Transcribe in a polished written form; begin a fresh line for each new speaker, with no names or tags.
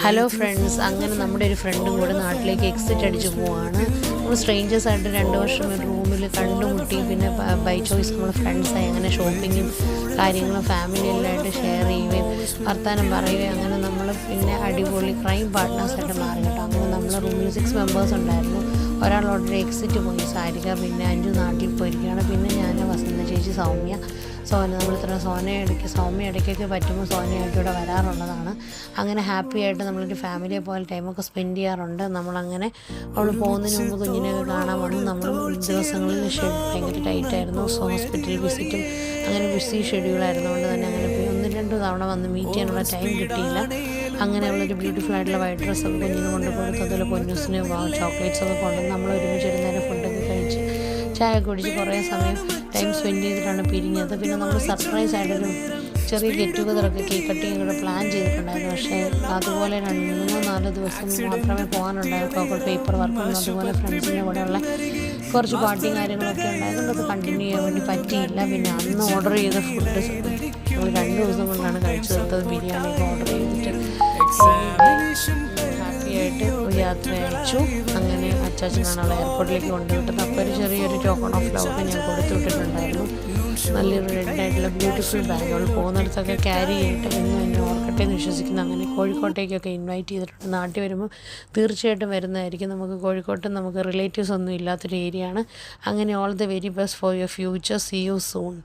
Hello friends, അങ്ങനെ നമ്മുടെ ഒരു ഫ്രണ്ടും കൂടെ നാട്ടിലേക്ക് എക്സിറ്റ് അടിച്ച് പോവാണ്. നമ്മൾ സ്ട്രേഞ്ചേഴ്സായിട്ട് 2 വർഷം ഒരു റൂമിൽ കണ്ടുമുട്ടി. പിന്നെ ബൈ ചോയ്സ് നമ്മൾ ഫ്രണ്ട്സായി അങ്ങനെ ഷോപ്പിങ്ങും കാര്യങ്ങളും ഫാമിലിയിലായിട്ട് ഷെയർ ചെയ്യുകയും വർത്തമാനം പറയുകയും അങ്ങനെ നമ്മൾ പിന്നെ അടിപൊളി ക്രൈം പാർട്ട്നേഴ്സായിട്ട് മാറി കേട്ടോ. അങ്ങനെ നമ്മൾ റൂമിൽ 6 മെമ്പേഴ്സ് ഉണ്ടായിരുന്നു. ഒരാൾ ഓൾറെഡി എക്സിറ്റ് പോയി, സാരിക, പിന്നെ അഞ്ചു നാട്ടിൽ പോയിരിക്കുകയാണ്. പിന്നെ ഞാൻ, വസന്ത ചേച്ചി, സൗമ്യ നമ്മളിത്ര സൗമ്യ ഇടയ്ക്കൊക്കെ പറ്റുമ്പോൾ സോനയായിട്ട് ഇവിടെ വരാറുള്ളതാണ്. അങ്ങനെ ഹാപ്പി ആയിട്ട് നമ്മളൊരു ഫാമിലിയെ പോലെ ടൈമൊക്കെ സ്പെൻഡ് ചെയ്യാറുണ്ട്. നമ്മളങ്ങനെ അവൾ പോകുന്നതിന് മുമ്പ് കുഞ്ഞിനെയൊക്കെ കാണാൻ വന്നു. നമ്മൾ ദിവസങ്ങളിൽ ഭയങ്കര ടൈറ്റായിരുന്നു. ഹോസ്പിറ്റൽ വിസിറ്റും അങ്ങനെ ബിസി ഷെഡ്യൂളായിരുന്നുകൊണ്ട് തന്നെ അങ്ങനെ പോയി 1-2 തവണ വന്ന് മീറ്റ് ചെയ്യാനുള്ള ടൈം കിട്ടിയില്ല. അങ്ങനെ അവളൊരു ബ്യൂട്ടിഫുൾ ആയിട്ടുള്ള വൈറ്റ് ഡ്രസ്സൊക്കെ കുഞ്ഞിന് കൊണ്ടുപോയിട്ട് അതുപോലെ പൊന്നൂസിന് ചോക്ലേറ്റ്സൊക്കെ കൊണ്ടുവന്ന് നമ്മൾ ഒരുമിച്ച് ഇരുന്നേരം ഫുഡൊക്കെ കഴിച്ച് ചായ കുടിച്ച് കുറേ സമയം ടൈം സ്പെൻഡ് ചെയ്തിട്ടാണ് പിരിഞ്ഞത്. പിന്നെ നമ്മൾ സർപ്രൈസായിട്ടൊരു ചെറിയ ഗെറ്റ് ടുഗദറൊക്കെ കേക്ക് കട്ടിങ് കൂടെ പ്ലാൻ ചെയ്തിട്ടുണ്ടായിരുന്നു. പക്ഷേ അതുപോലെ 3-4 ദിവസം മാത്രമേ പോകാനുണ്ടായിരുന്നു. പേപ്പർ വർക്കും അതുപോലെ ഫ്രണ്ട്സിൻ്റെ കൂടെയുള്ള കുറച്ച് പാർട്ടിയും കാര്യങ്ങളൊക്കെ ഉണ്ടായതുകൊണ്ട് അത് കണ്ടിന്യൂ ചെയ്യാൻ വേണ്ടി പറ്റിയില്ല. പിന്നെ അന്ന് ഓർഡർ ചെയ്ത ഫുഡ് നമ്മൾ 2 ദിവസം കൊണ്ടാണ് കഴിച്ചു തീർത്തത്. ബിരിയാണിയൊക്കെ ഓർഡർ ചെയ്തിട്ട് ഹാപ്പിയായിട്ട് യാത്ര അയച്ചു. അങ്ങനെ അച്ചാച്ചനാണ് അവളെ എയർപോർട്ടിലേക്ക് കൊണ്ടുവിട്ടത്. അപ്പോൾ ഒരു ചെറിയൊരു ടോക്കൺ ഓഫ് ലവ് ഞാൻ കൊടുത്തു വിട്ടിട്ടുണ്ടായിരുന്നു. നല്ലൊരു റെഡായിട്ടുള്ള ബ്യൂട്ടിഫുൾ ബാഗ് അവൾ പോകുന്നിടത്തൊക്കെ ക്യാരി ചെയ്തിട്ട് എന്നും എന്നെ ഓർക്കട്ടെ എന്ന് വിശ്വസിക്കുന്നു. അങ്ങനെ കോഴിക്കോട്ടേക്കൊക്കെ ഇൻവൈറ്റ് ചെയ്തിട്ടുണ്ട്. നാട്ടിൽ വരുമ്പോൾ തീർച്ചയായിട്ടും വരുന്നതായിരിക്കും. നമുക്ക് കോഴിക്കോട്ട് നമുക്ക് റിലേറ്റീവ്സ് ഒന്നും ഇല്ലാത്തൊരു ഏരിയ ആണ്. അങ്ങനെ all the very best for your future. See you soon.